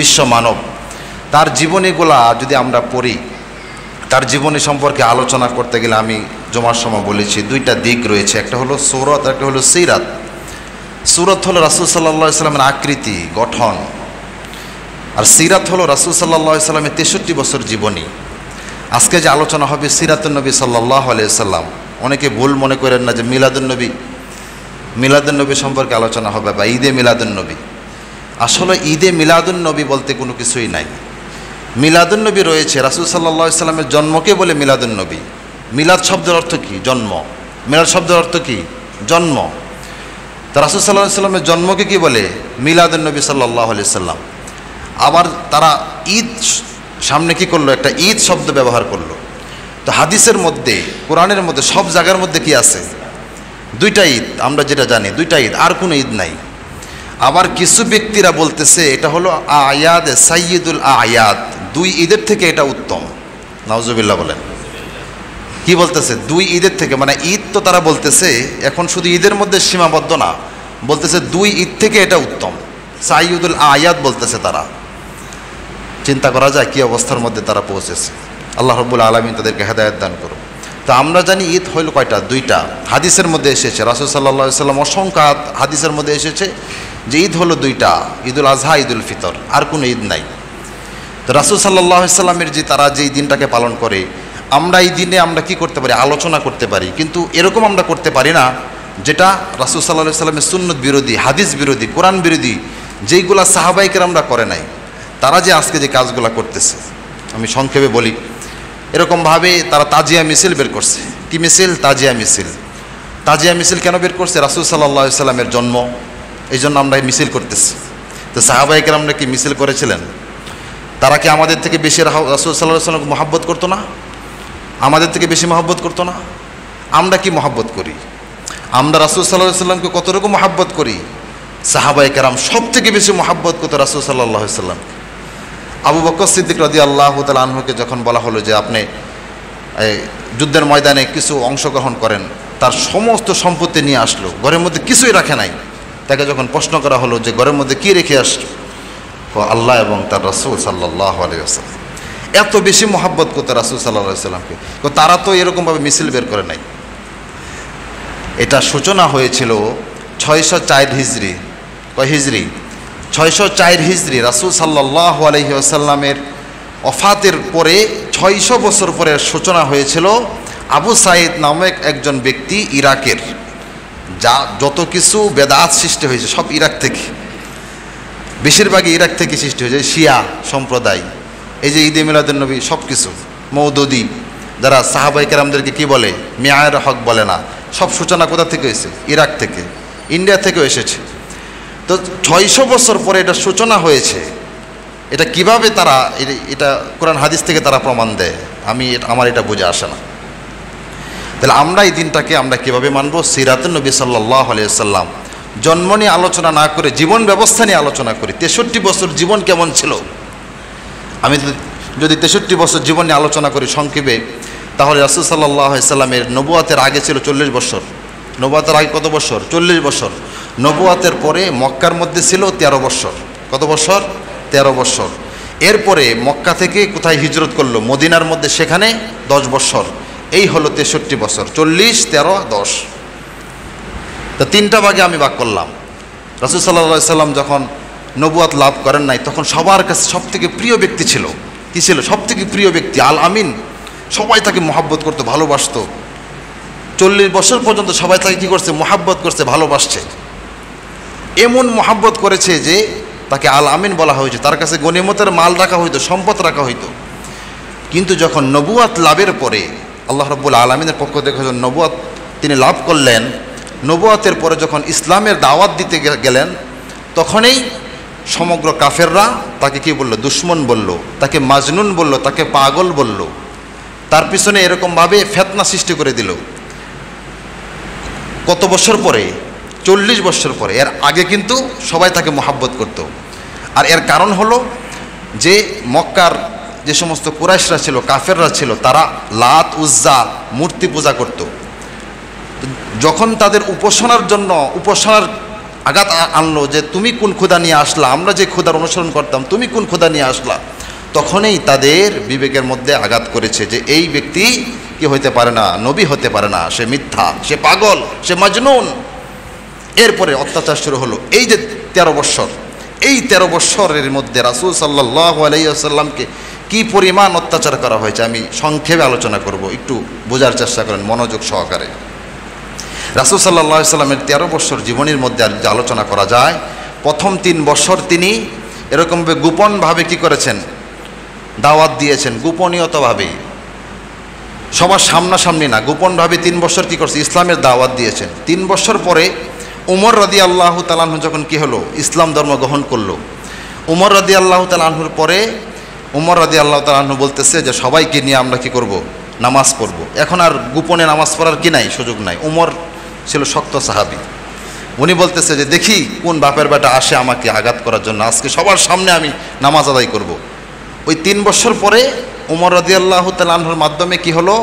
বিশ্ব মানব, তার জীবনীগুলা যদি আমরা পড়ি, তার জীবনী সম্পর্কে আলোচনা করতে গেলে আমি জমার সময় বলেছি দুইটা দিক রয়েছে, একটা হলো সূরত, একটা হলো সিরাত। সূরত হলো রাসূল সাল্লাল্লাহু আলাইহি সাল্লামের আকৃতি, গঠন, আর সিরাত হলো রাসূল সাল্লাল্লাহু আলাইহি সাল্লামের 63 বছর জীবনী। আজকে যে আলোচনা হবে সিরাতুন নবী সাল্লাল্লাহু আলাইহি সাল্লাম, অনেকে ভুল মনে করেন না যে মিলাদুন নবী সম্পর্কে আলোচনা হবে বা ঈদে মিলাদুন নবী। আসলে ঈদে মিলাদুন নবী বলতে কোনো কিছুই নাই। মিলাদুন নবী রয়েছে, রাসূল সাল্লাল্লাহু আলাইহি সাল্লামের জন্মকে বলে মিলাদুন নবী। মিলাদ শব্দের অর্থ কি? জন্ম। মিলাদ শব্দের অর্থ কি? জন্ম। তা রাসূল সাল্লাল্লাহু আলাইহি সাল্লামের জন্মকে কি বলে? মিলাদুন নবী সাল্লাল্লাহু আলাইহি সাল্লাম। আবার তারা ঈদ সামনে কি করলো? একটা ঈদ শব্দ ব্যবহার করলো। তো হাদিসের মধ্যে, কোরআনের মধ্যে, সব জায়গার মধ্যে কি আছে? দুইটা ঈদ, আমরা যেটা জানি দুইটা ঈদ, আর কোনো ঈদ নাই। আবার কিছু ব্যক্তিরা বলতেছে এটা হলো আয়াদ সাইয়্যিদুল আয়াদ, দুই ঈদের থেকে এটা উত্তম। নাউজুবিল্লাহ বলেন। কি বলতেছে? দুই ঈদের থেকে, মানে ঈদ তো তারা বলতেছে এখন শুধু ঈদের মধ্যে সীমাবদ্ধ না, বলতেছে দুই ঈদ থেকে এটা উত্তম, সাইয়্যিদুল আয়াদ বলতেছে তারা। চিন্তা করা যায় কি অবস্থার মধ্যে তারা পৌঁছেছে। আল্লাহ রাব্বুল আলামিন তাদেরকে হেদায়েত দান করুন। তো আমরা জানি ঈদ হইল কয়টা? দুইটা। হাদিসের মধ্যে এসেছে, রাসূল সাল্লাল্লাহু আলাইহি সাল্লাম অসংখ্য হাদিসের মধ্যে এসেছে যে ঈদ হলো দুইটা, ঈদুল আজহা, ঈদুল ফিতর, আর কোনো ঈদ নাই। তো রাসূল সাল্লাল্লাহু আলাইহি সাল্লামের যে তারা যেই দিনটাকে পালন করে, আমরা এই দিনে আমরা কি করতে পারি? আলোচনা করতে পারি, কিন্তু এরকম আমরা করতে পারি না যেটা রাসূল সাল্লাল্লাহু আলাইহি সাল্লামের সুন্নত বিরোধী, হাদিস বিরোধী, কোরআন বিরোধী, যেইগুলা সাহাবায়ে কেরামরা করে নাই। তারা যে আজকে যে কাজগুলো করতেছে, আমি সংক্ষেপে বলি। এরকমভাবে তারা তাজিয়া মিছিল বের করছে। কি মিছিল? তাজিয়া মিছিল। তাজিয়া মিছিল কেন বের করছে? রাসূল সাল্লাল্লাহু আলাইহি সাল্লামের জন্ম, এই জন্য আমরা মিছিল করতেছি। তো সাহাবায়ে কেরামরা কি মিছিল করেছিলেন? তারা কি আমাদের থেকে বেশি রাসূল সাল্লাল্লাহু আলাইহি সাল্লামকে মহব্বত করতো না? আমাদের থেকে বেশি মহব্বত করতো না? আমরা কি মহব্বত করি? আমরা রাসূল সাল্লাল্লাহু আলাইহি সাল্লামকে কতটুকু মহব্বত করি? সাহাবায়ে কেরাম সব থেকে বেশি মহব্বত করতো রাসূল সাল্লাল্লাহু আলাইহি সাল্লাম। আবু বকর সিদ্দিক রাদিয়াল্লাহু তাআলা আনহুকে যখন বলা হলো যে আপনি যুদ্ধের ময়দানে কিছু অংশগ্রহণ করেন, তার সমস্ত সম্পত্তি নিয়ে আসলো, ঘরের মধ্যে কিছুই রাখে নাই। তাকে যখন প্রশ্ন করা হলো যে ঘরের মধ্যে কী রেখে আসলো, আল্লাহ এবং তার রাসূল সাল্লাল্লাহু আলাইহি ওয়াসাল্লাম। এত বেশি মহব্বত করতো রাসূল সাল্লাল্লাহু আলাইহি ওয়াসাল্লামকে। তারা তো এরকমভাবে মিছিল বের করে নাই। এটা সূচনা হয়েছিল 604 হিজরি। কয় হিজরি? 604 হিজরি। রাসূল সাল্লাল্লাহু আলাইহি ওয়াসাল্লামের ওফাতের পরে 600 বছর পরে সূচনা হয়েছিল আবু সাঈদ নামক একজন ব্যক্তি, ইরাকের। যা যত কিছু বেদাত সৃষ্টি হয়েছে সব ইরাক থেকে, বেশিরভাগই ইরাক থেকে সৃষ্টি হয়েছে। শিয়া সম্প্রদায়, এই যে ঈদে মিলাদুন নবী, সব কিছু মওদুদি, যারা সাহাবায়ে কেরামদেরকে কি বলে? মিয়ার হক বলে না, সব সূচনা কোথা থেকে হয়েছে? ইরাক থেকে, ইন্ডিয়া থেকেও এসেছে। তো 600 বছর পরে এটা সূচনা হয়েছে। এটা কিভাবে তারা এটা কোরআন হাদিস থেকে তারা প্রমাণ দেয়, আমার এটা বোঝা আসে না। তাহলে আমরা এই দিনটাকে আমরা কিভাবে মানব? সিরাতুন নবী সাল্লাল্লাহু আলাইহি ওয়াসাল্লাম জন্ম নিয়ে আলোচনা না করে জীবন ব্যবস্থা নিয়ে আলোচনা করি। 63 বছর জীবন কেমন ছিল? আমি যদি 63 বছর জীবন নিয়ে আলোচনা করি সংক্ষেপে, তাহলে রাসূল সাল্লাল্লাহু আলাইহি ওয়াসাল্লামের নবুয়তের আগে ছিল 40 বছর। নবুয়তের আগে কত বছর? 40 বছর। নবুয়তের পরে মক্কার মধ্যে ছিল 13 বছর। কত বছর? 13 বছর। এরপরে মক্কা থেকে কোথায় হিজরত করলো? মদিনার মধ্যে, সেখানে 10 বছর। এই হলো 63 বছর। 40, 13, 10। তো তিনটা ভাগে আমি ভাগ করলাম। রাসূল সাল্লাল্লাহু আলাইহি সাল্লাম যখন নবুয়ত লাভ করেন নাই, তখন সবার কাছে সবথেকে প্রিয় ব্যক্তি ছিল। কি ছিল? সবথেকে প্রিয় ব্যক্তি আল আমিন। সবাই তাকে মহব্বত করতো, ভালোবাসতো। 40 বছর পর্যন্ত সবাই তাকে কী করছে? মহব্বত করছে, ভালোবাসছে। এমন মহব্বত করেছে যে তাকে আল আমিন বলা হয়েছে। তার কাছে গনিমতের মাল রাখা হইতো, সম্পদ রাখা হইতো। কিন্তু যখন নবুয়ত লাভের পরে আল্লাহ রাব্বুল আলামিনের পক্ষ থেকে যখন নবুয়ত তিনি লাভ করলেন, নবুয়তের পরে যখন ইসলামের দাওয়াত দিতে গেলেন, তখনই সমগ্র কাফেররা তাকে কি বলল? দুশ্মন বলল, তাকে মাজনুন বলল, তাকে পাগল বলল। তার পিছনে এরকমভাবে ফিতনা সৃষ্টি করে দিল। কত বছর পরে? 40 বছর পরে। এর আগে কিন্তু সবাই তাকে মহব্বত করত। আর এর কারণ হলো যে মক্কার যে সমস্ত কুরাইশরা ছিল, কাফেররা ছিল, তারা লাত উজ্জা মূর্তি পূজা করত। যখন তাদের উপাসনার জন্য উপাসনার আঘাত আনলো যে তুমি কোন খোদা নিয়ে আসলা, আমরা যে খোদার অনুসরণ করতাম তুমি কোন খোদা নিয়ে আসলা, তখনই তাদের বিবেকের মধ্যে আঘাত করেছে যে এই ব্যক্তি কি হতে পারে না, নবী হতে পারে না, সে মিথ্যা, সে পাগল, সে মাজনুন। এরপরে অত্যাচার শুরু হলো। এই যে 13 বৎসর, এই 13 বৎসরের মধ্যে রাসূল সাল্লাল্লাহু আলাইহি ওয়াসাল্লামকে কি পরিমাণ অত্যাচার করা হয়েছে আমি সংক্ষেপে আলোচনা করব, একটু বোঝার চেষ্টা করেন মনোযোগ সহকারে। রাসূল সাল্লাল্লাহু আলাইহি ওয়াসাল্লামের 13 বৎসর জীবনের মধ্যে যে আলোচনা করা যায়, প্রথম 3 বৎসর তিনি এরকমভাবে গোপনভাবে কি করেছেন, দাওয়াত দিয়েছেন, গোপনীয়তাভাবে, সবার সামনাসামনি না, গোপনভাবে 3 বৎসর কি করছে, ইসলামের দাওয়াত দিয়েছেন। 3 বৎসর পরে উমর রাদিয়াল্লাহু তাআলা আনহু যখন কি হলো, ইসলাম ধর্ম গ্রহণ করলো, উমর রাদিয়াল্লাহু তাআলা আনহুর পরে উমর রাদিয়াল্লাহু তাআলা আনহু বলতেছে যে সবাইকে নিয়ে আমরা কি করব, নামাজ পড়ব। এখন আর গোপনে নামাজ পড়ার কি নাই, সুযোগ নাই। উমর ছিল শক্ত সাহাবী, উনি বলতেছে যে দেখি কোন বাপের বেটা আসে আমাকে আঘাত করার জন্য, আজকে সবার সামনে আমি নামাজ আদায় করব। ওই 3 বছর পরে উমর রাদিয়াল্লাহু তাআলা আনহুর মাধ্যমে কি হলো,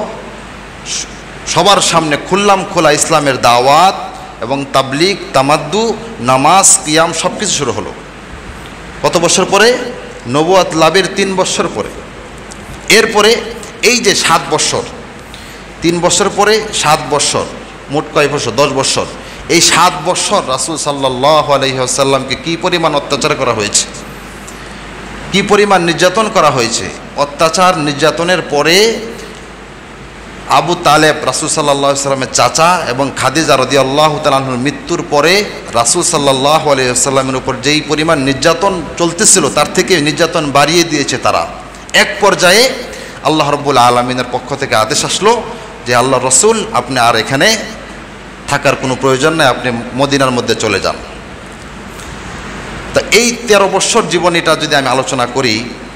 সবার সামনে খুললাম খোলা ইসলামের দাওয়াত এবং তাবলীগ, তামাদ্দু, নামাজ, কিয়াম সব কিছু শুরু হলো। কত বছর পরে? নবুয়ত লাভের 3 বছর পরে। এরপরে এই যে 7 বছর, 3 বছর পরে 7 বছর, মোট কয় বছর, 10 বছর। এই 7 বছর রাসূল সাল্লাল্লাহু আলাইহি ওয়াসাল্লামকে কী পরিমাণ অত্যাচার করা হয়েছে, কী পরিমাণ নির্যাতন করা হয়েছে। অত্যাচার নির্যাতনের পরে আবু তালেব রাসূল সাল্লাল্লাহু আলাইহি ওয়াসাল্লামের চাচা এবং খাদিজা রাদিয়াল্লাহু তাআলা আনহার মৃত্যুর পরে রাসূল সাল্লাল্লাহু আলাইহি ওয়াসাল্লামের উপর যেই পরিমাণ নির্যাতন চলতেছিল তার থেকে নির্যাতন বাড়িয়ে দিয়েছে তারা। এক পর্যায়ে আল্লাহ রাব্বুল আলামিনের পক্ষ থেকে আদেশ আসলো যে আল্লাহ রসুল আপনি আর এখানে থাকার কোনো প্রয়োজন নেই, আপনি মদিনার মধ্যে চলে যান। তা এই 13 বছর জীবনীটা যদি আমি আলোচনা করি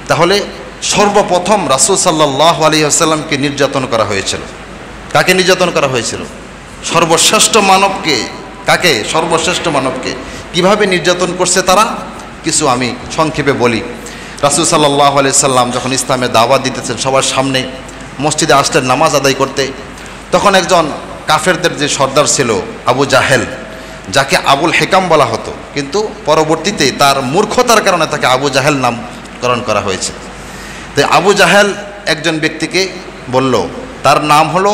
তাহলে সর্বপ্রথম রাসূল সাল্লাল্লাহু আলাইহি ওয়াসাল্লামকে নির্যাতন করা হয়েছিল। কাকে নির্যাতন করা হয়েছিল? সর্বশ্রেষ্ঠ মানবকে। কাকে? সর্বশ্রেষ্ঠ মানবকে। কিভাবে নির্যাতন করছে তারা কিছু আমি সংক্ষেপে বলি। রাসূল সাল্লাল্লাহু আলাইহি ওয়াসাল্লাম যখন ইসলামের দাওয়াত দিতেছেন, সবার সামনে মসজিদে আসলেন নামাজ আদায় করতে, তখন একজন কাফেরদের যে সর্দার ছিল আবু জাহেল, যাকে আবুল হেকাম বলা হতো, কিন্তু পরবর্তীতে তার মূর্খতার কারণে তাকে আবু জাহেল নামকরণ করা হয়েছে। তাই আবু জাহেল একজন ব্যক্তিকে বলল, তার নাম হলো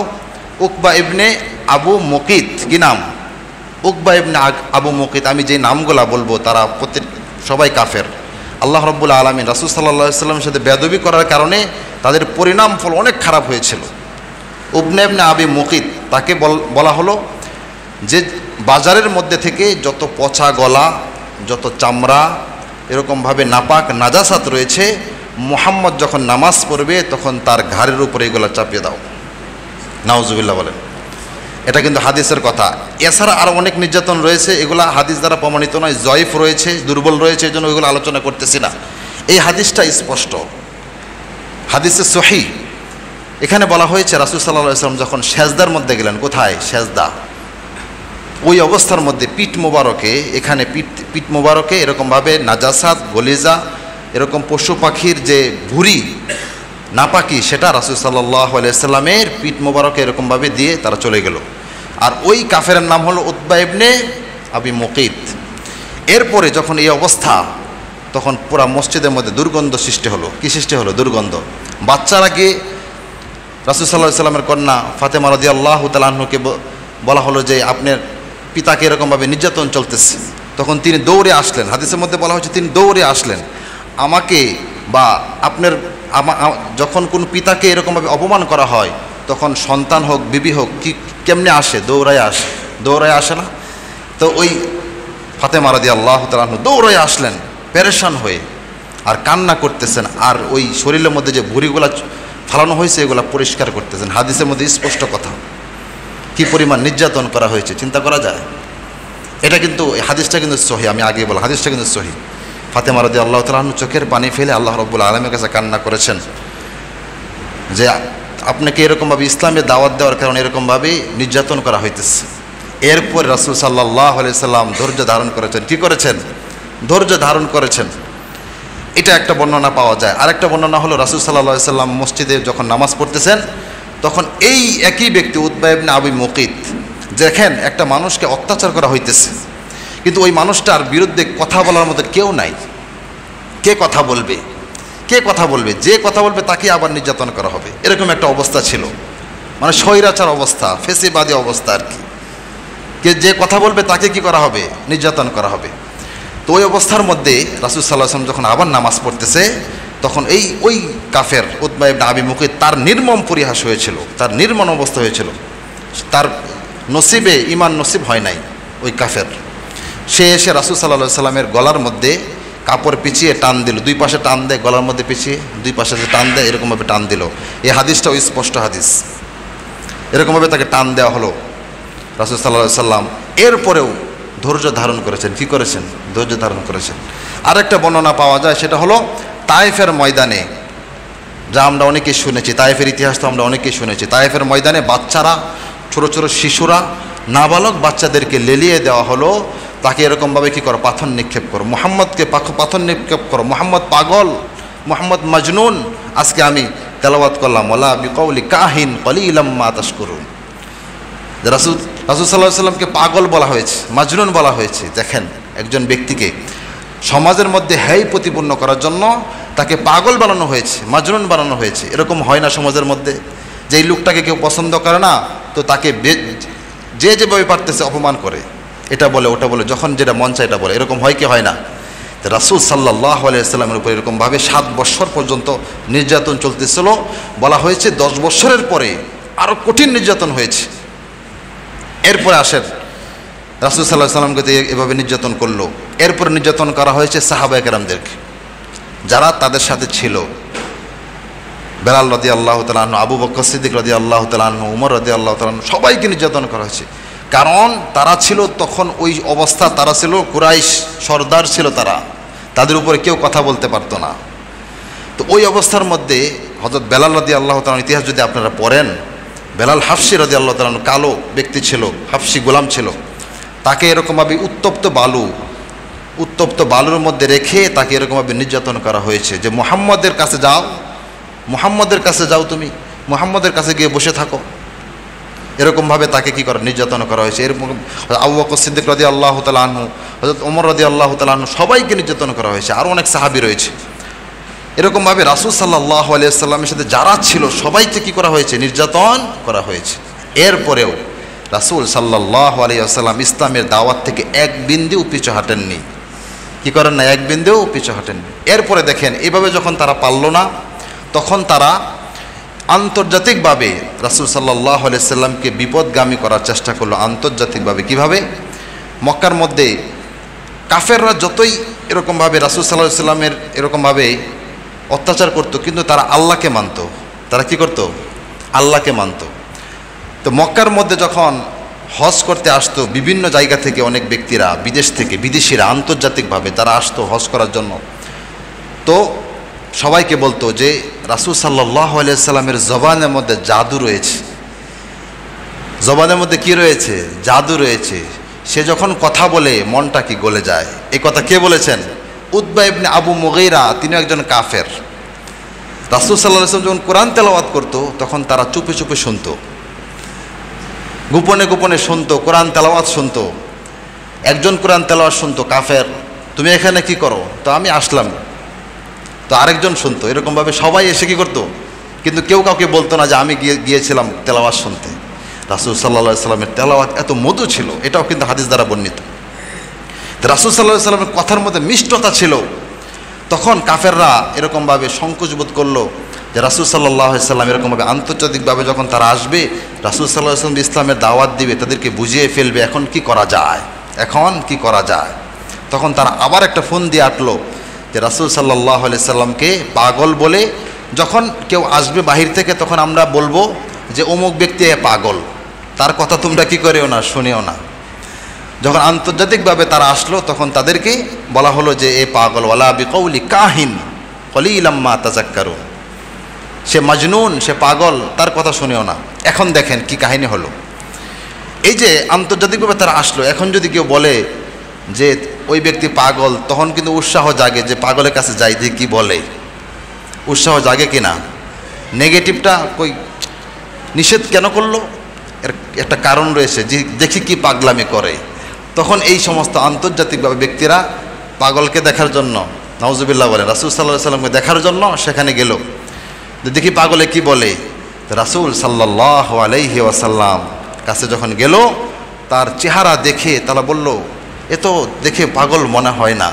উকবা ইবনে আবু মুকিত। কি নাম? উকবা ইবনে আবু মুকিত। আমি যে নামগুলা বলবো তারা সবাই কাফের। আল্লাহ রাব্বুল আলামিন রাসূল সাল্লাল্লাহু আলাইহি ওয়াসাল্লামের সাথে বেয়াদবি করার কারণে তাদের পরিণাম ফল অনেক খারাপ হয়েছিল। উকবা ইবনে আবি মুকিত তাকে বলা হলো যে বাজারের মধ্যে থেকে যত পচা গলা, যত চামড়া, এরকমভাবে নাপাক নাজাসাত রয়েছে, মুহাম্মদ যখন নামাজ পড়বে তখন তার ঘাড়ের উপরে এগুলো চাপিয়ে দাও। নাউজুবিল্লাহ বলেন। এটা কিন্তু হাদিসের কথা। এছাড়া আরও অনেক নির্যাতন রয়েছে, এগুলা হাদিস দ্বারা প্রমাণিত নয়, জয়ীফ রয়েছে, দুর্বল রয়েছে, এই জন্য ওইগুলো আলোচনা করতেছি না। এই হাদিসটা স্পষ্ট, হাদিসে সহিহ। এখানে বলা হয়েছে রাসূল সাল্লাল্লাহু আলাইহি ওয়াসাল্লাম যখন সেজদার মধ্যে গেলেন, কোথায়? সেজদা। ওই অবস্থার মধ্যে পিঠ মোবারকে, এখানে পিঠ মোবারকে এরকমভাবে নাজাসাত, গলিজা, এরকম পশু পাখির যে ভুঁড়ি নাপাকি, সেটা রাসূল সাল্লাল্লাহু আলাইহি ওয়াসাল্লামের পিঠ মোবারকে এরকমভাবে দিয়ে তারা চলে গেল। আর ওই কাফেরের নাম হলো উতবা ইবনে আবি মুকিত। এরপরে যখন এই অবস্থা, তখন পুরা মসজিদের মধ্যে দুর্গন্ধ সৃষ্টি হলো। কি সৃষ্টি হলো? দুর্গন্ধ। বাচ্চারা গিয়ে রাসূল সাল্লাল্লাহু আলাইহি ওয়াসাল্লামের কন্যা ফাতেমা রাদিয়াল্লাহু তাআলা আনহাকে বলা হলো যে আপনার পিতাকে এরকমভাবে নির্যাতন চলতেছে। তখন তিনি দৌড়ে আসলেন। হাদিসের মধ্যে বলা হয়েছে তিনি দৌড়ে আসলেন। আমাকে বা আপনার যখন কোন পিতাকে এরকমভাবে অপমান করা হয় তখন সন্তান হোক, বিবি হোক, কি কেমনে আসে? দৌড়ায় আসে। দৌড়ায় আসে না? তো ওই ফাতেমা রাদিয়াল্লাহু তাআলা আনহা দৌড়ায় আসলেন পেরেশান হয়ে, আর কান্না করতেছেন, আর ওই শরীরের মধ্যে যে ভুঁড়িগুলা ফালানো হয়েছে এগুলা পরিষ্কার করতেছেন। হাদিসের মধ্যে স্পষ্ট কথা, কি পরিমাণ নির্যাতন করা হয়েছে চিন্তা করা যায়। এটা কিন্তু হাদিসটা কিন্তু সহিহ, আমি আগে বলা হাদিসটা কিন্তু সহিহ। ফাতেমা রাদিয়াল্লাহু তাআলা আনহা চোখের পানি ফেলে আল্লাহ রাব্বুল আলামিনের কাছে কান্না করেছেন যে আপনাকে এরকমভাবে ইসলামের দাওয়াত দেওয়ার কারণে এরকমভাবে নির্যাতন করা হইতেছে। এরপর রাসূল সাল্লাল্লাহু আলাইহি সাল্লাম ধৈর্য ধারণ করেছেন। কি করেছেন? ধৈর্য ধারণ করেছেন। এটা একটা বর্ণনা পাওয়া যায়। আরেকটা বর্ণনা হলো রাসূল সাল্লাল্লাহু আলাইহি সাল্লাম মসজিদে যখন নামাজ পড়তেছেন তখন এই একই ব্যক্তি উতবা ইবনে আবি মুকিত দেখেন একটা মানুষকে অত্যাচার করা হইতেছে, কিন্তু ওই মানুষটার বিরুদ্ধে কথা বলার মতো কেউ নাই। কে কথা বলবে? কে কথা বলবে? যে কথা বলবে তাকে আবার নির্যাতন করা হবে, এরকম একটা অবস্থা ছিল। মানে স্বৈরাচার অবস্থা, ফেসিবাদী অবস্থা আর কি। যে কথা বলবে তাকে কি করা হবে? নির্যাতন করা হবে। তো ওই অবস্থার মধ্যে রাসূল সাল্লাল্লাহু আলাইহি ওয়াসাল্লাম যখন আবার নামাজ পড়তেছে, তখন ওই কাফের উতবা ইবনে আবি মুকৈত তার নির্মম পরিহাস হয়েছিল, তার নির্মম অবস্থা হয়েছিল। তার নসিবে ঈমান নসিব হয় নাই ওই কাফের। সে এসে রাসূল সাল্লাল্লাহু আলাইহি ওয়াসাল্লামের গলার মধ্যে কাপড় পিছিয়ে টান দিল, দুই পাশে টান দেয়, গলার মধ্যে পিছিয়ে দুই পাশে যে টান দেয় এরকমভাবে টান দিল। এই হাদিসটাও স্পষ্ট হাদিস। এরকমভাবে তাকে টান দেওয়া হলো। রাসূল সাল্লাল্লাহু আলাইহি ওয়াসাল্লাম এরপরেও ধৈর্য ধারণ করেছেন। কি করেছেন? ধৈর্য ধারণ করেছেন। আরেকটা বর্ণনা পাওয়া যায়, সেটা হলো তায়েফের ময়দানে, যা আমরা অনেকেই শুনেছি, তায়েফের ইতিহাস তো আমরা অনেকেই শুনেছি। তায়েফের ময়দানে বাচ্চারা, ছোট ছোট শিশুরা, নাবালক বাচ্চাদেরকে লেলিয়ে দেওয়া হলো, তাকে এরকমভাবে কী করো? পাথর নিক্ষেপ করো, মুহাম্মদকে পাথর নিক্ষেপ করো, মুহাম্মদ পাগল, মুহাম্মদ মাজনুন। আজকে আমি তেলাওয়াত করলাম ওয়ালা বিকাউলি কাহিন কলিলাম মা তাশকুরুন। রাসূল সাল্লাল্লাহু আলাইহি ওয়াসাল্লামকে পাগল বলা হয়েছে, মাজনুন বলা হয়েছে। দেখেন, একজন ব্যক্তিকে সমাজের মধ্যে হেয় প্রতিপন্ন করার জন্য তাকে পাগল বানানো হয়েছে, মাজনুন বানানো হয়েছে। এরকম হয় না সমাজের মধ্যে? যে এই লোকটাকে কেউ পছন্দ করে না, তো তাকে যে যেভাবে পারতেছে অপমান করে, এটা বলে ওটা বলে, যখন যেটা মন চায় এটা বলে। এরকম হয় কি হয় না? রাসূল সাল্লাল্লাহু আলাইহি ওয়াসাল্লামের উপর এরকমভাবে 7 বছর পর্যন্ত নির্যাতন চলতেছিল। বলা হয়েছে 10 বছরের পরে আরও কঠিন নির্যাতন হয়েছে। এরপরে আসেন রাসূল সাল্লাল্লাহু আলাইহি ওয়াসাল্লামকে এভাবে নির্যাতন করলো। এরপরে নির্যাতন করা হয়েছে সাহাবায়ে কেরামদেরকে, যারা তাদের সাথে ছিল। বেলাল রাদিয়াল্লাহু তাআলা আনহু, আবু বকর সিদ্দিক রাদিয়াল্লাহু তাআলা আনহু, উমর রাদিয়াল্লাহু তাআলা আনহু, সবাইকে নির্যাতন করা হয়েছে। কারণ তারা ছিল তখন ওই অবস্থা, তারা ছিল কুরাইশ সর্দার ছিল তারা, তাদের উপরে কেউ কথা বলতে পারতো না। তো ওই অবস্থার মধ্যে হযরত বেলাল রাদিয়াল্লাহু তাআলা ইতিহাস যদি আপনারা পড়েন, বেলাল হাফসি রাদিয়াল্লাহু তাআলা কালো ব্যক্তি ছিল, হাফসি গোলাম ছিল। তাকে এরকমভাবে উত্তপ্ত বালুর মধ্যে রেখে তাকে এরকমভাবে নির্যাতন করা হয়েছে যে মুহাম্মদের কাছে যাও, মুহাম্মদের কাছে যাও, তুমি মুহাম্মদের কাছে গিয়ে বসে থাকো। এরকমভাবে তাকে কি করা? নির্যাতন করা হয়েছে। এরকম আবু বকর সিদ্দিক রাদিয়াল্লাহু তাআলা আনহু, হযরত ওমর রাদিয়াল্লাহু তাআলা আনহু, সবাইকে নির্যাতন করা হয়েছে। আরও অনেক সাহাবী রয়েছে। এরকমভাবে রাসূল সাল্লাল্লাহু আলাইহি ওয়াসাল্লামের সাথে যারা ছিল সবাইকে কি করা হয়েছে? নির্যাতন করা হয়েছে। এরপরেও রাসূল সাল্লাল্লাহু আলাইহি ওয়াসাল্লাম ইসলামের দাওয়াত থেকে এক বিন্দু পিছু হাঁটেননি। কি করেন না? এক বিন্দু পিছু হাঁটেননি। এরপরে দেখেন, এভাবে যখন তারা পারল না, তখন তারা আন্তর্জাতিকভাবে রাসূল সাল্লাল্লাহু আলাইহি ওয়াসাল্লামকে বিপদগামী করার চেষ্টা করলো। আন্তর্জাতিকভাবে কিভাবে? মক্কার মধ্যে কাফেররা যতই এরকমভাবে রাসূল সাল্লাল্লাহু আলাইহি ওয়াসাল্লামের এরকমভাবে অত্যাচার করত, কিন্তু তারা আল্লাহকে মানত। তারা কি করত? আল্লাহকে মানত। তো মক্কার মধ্যে যখন হজ করতে আসতো বিভিন্ন জায়গা থেকে অনেক ব্যক্তিরা, বিদেশ থেকে বিদেশিরা আন্তর্জাতিকভাবে তারা আসতো হজ করার জন্য, তো সবাইকে বলতো যে রাসূল সাল্লাল্লাহু আলাইহি ওয়াসাল্লামের জবানের মধ্যে জাদু রয়েছে। জবানের মধ্যে কি রয়েছে? জাদু রয়েছে। সে যখন কথা বলে মনটা কি গলে যায়। এই কথা কে বলেছেন? উতবা ইবনে আবু মুগীরা, তিনি একজন কাফের। রাসূল সাল্লাল্লাহু আলাইহি ওয়াসাল্লাম যখন কোরআন তেলাওয়াত করতো, তখন তারা চুপে চুপে শুনতো, গোপনে গোপনে শুনতো, কোরআন তেলাওয়াত শুনতো। একজন কোরআন তেলাওয়াত শুনতো, কাফের, তুমি এখানে কি করো? তো আমি আসলাম। তো আরেকজন শুনতো। এরকমভাবে সবাই এসে কি করতো, কিন্তু কেউ কাউকে বলতো না যে আমি গিয়েছিলাম তেলাওয়াত শুনতে। রাসূল সাল্লাল্লাহু আলাইহি ওয়াসাল্লামের তেলাওয়াত এত মধু ছিল, এটাও কিন্তু হাদিস দ্বারা বর্ণিত। রাসূল সাল্লাল্লাহু আলাইহি ওয়াসাল্লামের কথার মধ্যে মিষ্টতা ছিল। তখন কাফেররা এরকমভাবে সংকোচবোধ করলো যে রাসূল সাল্লাল্লাহু আলাইহি ওয়াসাল্লাম এরকমভাবে আন্তর্জাতিকভাবে যখন তারা আসবে, রাসূল সাল্লাল্লাহু আলাইহি ওয়াসাল্লাম ইসলামের দাওয়াত দিবে, তাদেরকে বুঝিয়ে ফেলবে, এখন কি করা যায়, এখন কি করা যায়। তখন তারা আবার একটা ফোন দিয়ে আটলো যে রাসূল সাল্লাল্লাহু আলাইহি ওয়াসাল্লামকে পাগল বলে যখন কেউ আসবে বাহির থেকে, তখন আমরা বলবো যে অমুক ব্যক্তি পাগল, তার কথা তোমরা কি করেও না, শুনেও না। যখন আন্তর্জাতিকভাবে তারা আসলো, তখন তাদেরকে বলা হলো যে এ পাগল, ওয়ালা বিকাউলি কাহিন কলিলাম মা তাযাক্কারুন, সে মাজনুন, সে পাগল, তার কথা শুনেও না। এখন দেখেন কি কাহিনী হলো। এই যে আন্তর্জাতিকভাবে তারা আসলো, এখন যদি কেউ বলে যে ওই ব্যক্তি পাগল, তখন কিন্তু উৎসাহ জাগে যে পাগলের কাছে যাই, দিয়ে কি বলে, উৎসাহ জাগে কিনা? নেগেটিভটা কই নিষেধ কেন করলো? এর একটা কারণ রয়েছে, যে দেখি কি পাগলামি করে। তখন এই সমস্ত আন্তর্জাতিকভাবে ব্যক্তিরা পাগলকে দেখার জন্য, নাউজুবিল্লাহ বলে, রাসূল সাল্লাল্লাহু আলাইহি ওয়াসাল্লামকে দেখার জন্য সেখানে গেল। দেখি পাগলে কি বলে। রাসূল সাল্লাল্লাহু আলাইহি ওয়াসাল্লাম কাছে যখন গেল, তার চেহারা দেখে তারা বলল, এ তো দেখে পাগল মনে হয় না,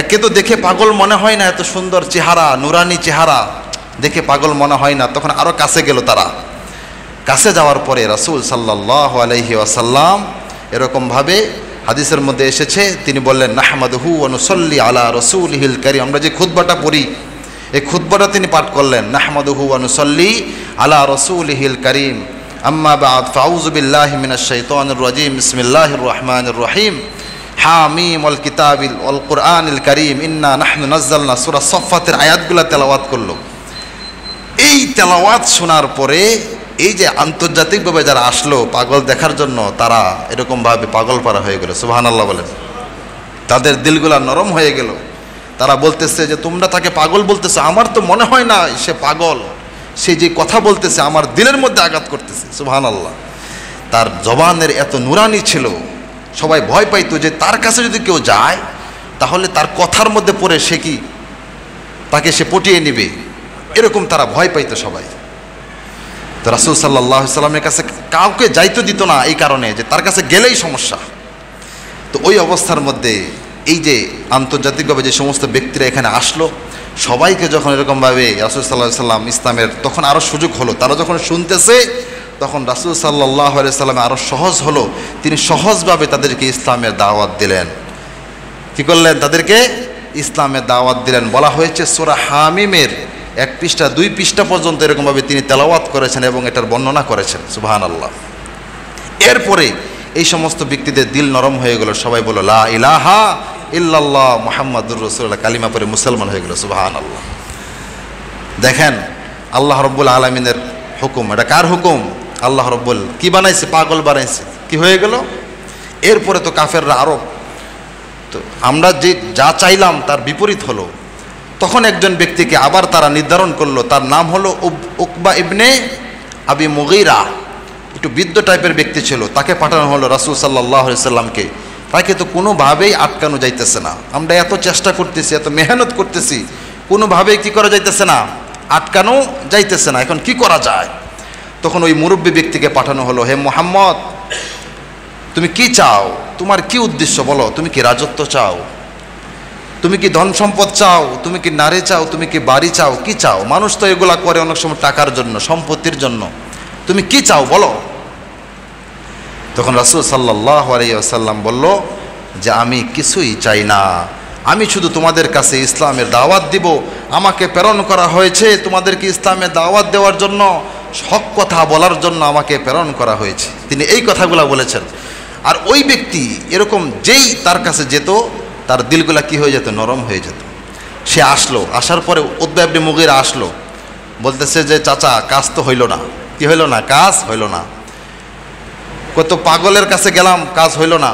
একে তো দেখে পাগল মনে হয় না, এত সুন্দর চেহারা, নুরানি চেহারা, দেখে পাগল মনে হয় না। তখন আরও কাছে গেল তারা। কাছে যাওয়ার পরে রাসূল সাল্লাল্লাহু আলাইহি ওয়াসাল্লাম এরকমভাবে হাদিসের মধ্যে এসেছে, তিনি বললেন, নাহমাদুহু ওয়া নুসাল্লি আলা রাসূলিহিল কারীম। আমরা যে খুতবাটা পড়ি, এই খুতবাটা তিনি পাঠ করলেন, নাহমাদুহু ওয়া নুসাল্লি আলা রাসূলিহিল কারীম, আম্মা বা'দ, ফাউযু বিল্লাহি মিনাশ শাইতানির রাজীম, বিসমিল্লাহির রহমানির রহিম, হামিম ওয়াল কিতাবিল ওয়াল কুরআনিল কারীম, ইন্না নাহনু নাযালনা। সূরা সফফাতের আয়াতগুলো তেলাওয়াত করলো। এই তেলাওয়াত শোনার পরে এই যে আন্তর্জাতিকভাবে যারা আসলো পাগল দেখার জন্য, তারা এরকমভাবে পাগল পারা হয়ে গেল। সুবহানাল্লাহ বলেন। তাদের দিলগুলা নরম হয়ে গেল। তারা বলতেছে যে তোমরা তাকে পাগল বলতেছো, আমার তো মনে হয় না সে পাগল, সে যে কথা বলতেছে আমার দিলের মধ্যে আঘাত করতেছে। সুবহানাল্লাহ। তার জবানের এত নুরানি ছিল, সবাই ভয় পাইতো যে তার কাছে যদি কেউ যায় তাহলে তার কথার মধ্যে পড়ে সে কি তাকে সে পটিয়ে নেবে, এরকম তারা ভয় পাইতো সবাই। তো রাসূল সাল্লাল্লাহু আলাইহি ওয়াসাল্লামের কাছে কাউকে যাইতে দিত না, এই কারণে যে তার কাছে গেলেই সমস্যা। তো ওই অবস্থার মধ্যে এই যে আন্তর্জাতিকভাবে যে সমস্ত ব্যক্তিরা এখানে আসলো, সবাইকে যখন এরকমভাবে রাসূল সাল্লাল্লাহু আলাইহি ওয়াসাল্লাম ইসলামের তখন আরও সুযোগ হলো, তারা যখন শুনতেছে তখন রাসূল সাল্লাল্লাহু আলাইহি ওয়াসাল্লাম আরও সহজ হলো, তিনি সহজভাবে তাদেরকে ইসলামের দাওয়াত দিলেন। কি করলেন? তাদেরকে ইসলামের দাওয়াত দিলেন। বলা হয়েছে সূরা হামিমের 1 পৃষ্ঠা 2 পৃষ্ঠা পর্যন্ত এরকমভাবে তিনি তেলাওয়াত করেছেন এবং এটার বর্ণনা করেছেন। সুবহানাল্লাহ। এরপরে এই সমস্ত ব্যক্তিদের দিল নরম হয়ে গেল, সবাই বলল লা ইলাহা ইল্লাল্লাহ মুহাম্মাদুর রাসূলুল্লাহ, কালিমা পড়ে মুসলমান হয়ে গেল। সুবহানাল্লাহ। দেখেন আল্লাহ রাব্বুল আলামিনের হুকুম, এটা কার হুকুম? আল্লাহ রাব্বুল কি বানাইছে? পাগল বানাইছে। কি হয়ে গেল? এরপরে তো কাফেররা আরো, তো আমরা যে যা চাইলাম তার বিপরীত হলো। তখন একজন ব্যক্তিকে আবার তারা নির্ধারণ করলো, তার নাম হলো উকবা ইবনে আবি মুগীরা, একটু বৃদ্ধ টাইপের ব্যক্তি ছিল। তাকে পাঠানো হলো রাসূল সাল্লাল্লাহু আলাইহি সাল্লামকে। তাকে তো কোনোভাবেই আটকানো যাইতেছে না, আমরা এত চেষ্টা করতেছি, এত মেহনত করতেছি, কোনোভাবেই কি করা যাইতেছে না, আটকানো যাইতেছে না, এখন কি করা যায়? তখন ওই মুরব্বী ব্যক্তিকে পাঠানো হলো, হে মুহাম্মদ, তুমি কি চাও? তোমার কি উদ্দেশ্য বলো? তুমি কি রাজত্ব চাও? তুমি কি ধন সম্পদ চাও? তুমি কি নারী চাও? তুমি কি বাড়ি চাও? কি চাও? মানুষ তো এগুলা করে অনেক সময় টাকার জন্য, সম্পত্তির জন্য। তুমি কি চাও বলো? তখন রাসূল সাল্লাল্লাহু আলাইহি ওয়াসাল্লাম বলল যে আমি কিছুই চাই না, আমি শুধু তোমাদের কাছে ইসলামের দাওয়াত দিব। আমাকে প্রেরণ করা হয়েছে তোমাদেরকে ইসলামের দাওয়াত দেওয়ার জন্য, হক কথা বলার জন্য আমাকে প্রেরণ করা হয়েছে। তিনি এই কথাগুলো বলেছেন। আর ওই ব্যক্তি এরকম যেই তার কাছে যেত, তার দিলগুলা কি হয়ে যেত? নরম হয়ে যেত। সে আসলো, আসার পরে উতবা ইবনে মুগীরা আসলো, বলতেছে যে চাচা, কাজ তো হইল না। কি হইল না? কাজ হইল না। কত পাগলের কাছে গেলাম, কাজ হইল না।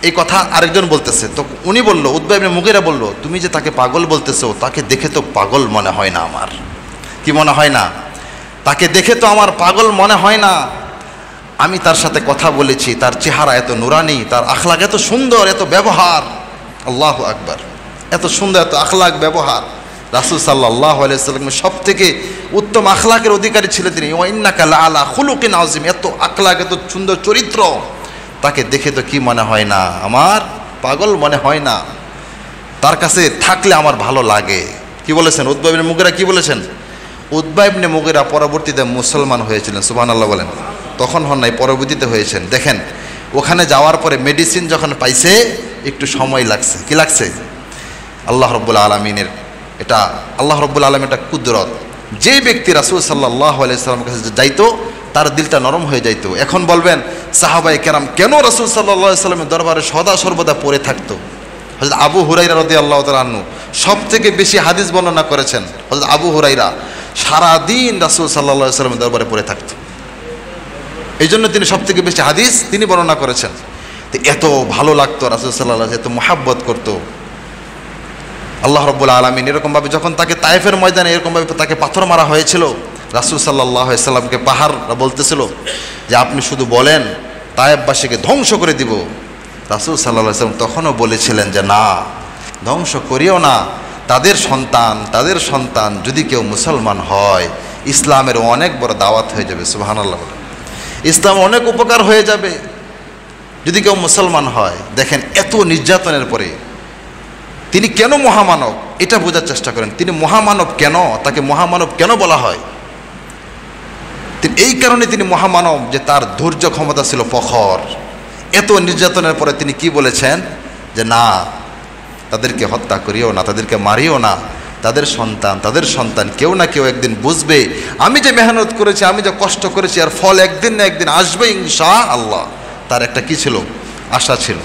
এই কথা আরেকজন বলতেছে। তো উনি বলল, উতবা ইবনে মুগীরা বলল, তুমি যে তাকে পাগল বলতেছো, তাকে দেখে তো পাগল মনে হয় না আমার। কি মনে হয় না? তাকে দেখে তো আমার পাগল মনে হয় না। আমি তার সাথে কথা বলেছি, তার চেহারা এত নুরানি, তার আখলাক এত সুন্দর, এত ব্যবহার, আল্লাহু আকবার, এত সুন্দর, এত আখলাক ব্যবহার। রাসূল সাল্লাল্লাহু আলাইহি ওয়াসাল্লাম সব থেকে উত্তম আখলাকের অধিকারী ছিলেন তিনি। ওয়া ইন্নাকা লাআলা খুলুকিন আযীম, এত আখলাক, এত সুন্দর চরিত্র, তাকে দেখে তো কি মনে হয় না, আমার পাগল মনে হয় না, তার কাছে থাকলে আমার ভালো লাগে। কি বলেছেন উতবা ইবনে মুগীরা? কি বলেছেন? উতবা ইবনে মুগীরা পরবর্তীতে মুসলমান হয়েছিলেন। সুবহানাল্লাহ বলেন। তখন হন নাই, পরবর্তীতে হয়েছেন। দেখেন ওখানে যাওয়ার পরে মেডিসিন যখন পাইছে, একটু সময় লাগছে। কি লাগছে? আল্লাহ রাব্বুল আলামিনের এটা, আল্লাহ রাব্বুল আলামিন এটা কুদরত। যে ব্যক্তি রাসূল সাল্লাল্লাহু আলাইহি ওয়াসাল্লামের কাছে যাইতো, তার দিলটা নরম হয়ে যাইতো। এখন বলবেন সাহাবায়ে কেরাম কেন রাসূল সাল্লাল্লাহু আলাইহি ওয়াসাল্লামের দরবারে সদা সর্বদা পড়ে থাকতো? হযরত আবু হুরায়রা রাদিয়াল্লাহু তাআলা আনহু সবথেকে বেশি হাদিস বর্ণনা করেছেন। হযরত আবু হুরায়রা সারাদিন রাসূল সাল্লাল্লাহু আলাইহি ওয়াসাল্লামের দরবারে পড়ে থাকতো, এই জন্য তিনি সবথেকে বেশি হাদিস তিনি বর্ণনা করেছেন। তো এত ভালো লাগতো রাসূল সাল্লাল্লাহু আলাইহি ওয়াসাল্লাম, এত মুহাব্বত করতো। আল্লাহ রাব্বুল আলামিন এরকমভাবে যখন তাকে তায়েফের ময়দানে এরকমভাবে তাকে পাথর মারা হয়েছিল, রাসূল সাল্লাল্লাহু আলাইহি ওয়াসাল্লামকে পাহাড় বলতেছিল যে আপনি শুধু বলেন তায়েফবাসীকে ধ্বংস করে দিব, রাসূল সাল্লাল্লাহু আলাইহি ওয়াসাল্লাম তখনও বলেছিলেন যে না, ধ্বংস করিও না, তাদের সন্তান যদি কেউ মুসলমান হয় ইসলামের অনেক বড় দাওয়াত হয়ে যাবে। সুবহানাল্লাহ, ইসলাম অনেক উপকার হয়ে যাবে যদি কেউ মুসলমান হয়। দেখেন, এত নির্যাতনের পরে তিনি কেন মহামানব এটা বোঝার চেষ্টা করেন। তিনি মহামানব কেন, তাকে মহামানব কেন বলা হয়? এই কারণে তিনি মহামানব যে তার ধৈর্য ক্ষমতা ছিল প্রখর। এত নির্যাতনের পরে তিনি কি বলেছেন যে না, তাদেরকে হত্যা করিও না, তাদেরকে মারিও না, তাদের সন্তান কেউ না কেউ একদিন বুঝবে আমি যে মেহনত করেছি, আমি যে কষ্ট করেছি, আর ফল একদিন না একদিন আসবে ইনশাআল্লাহ। তার একটা কি ছিল? আশা ছিল।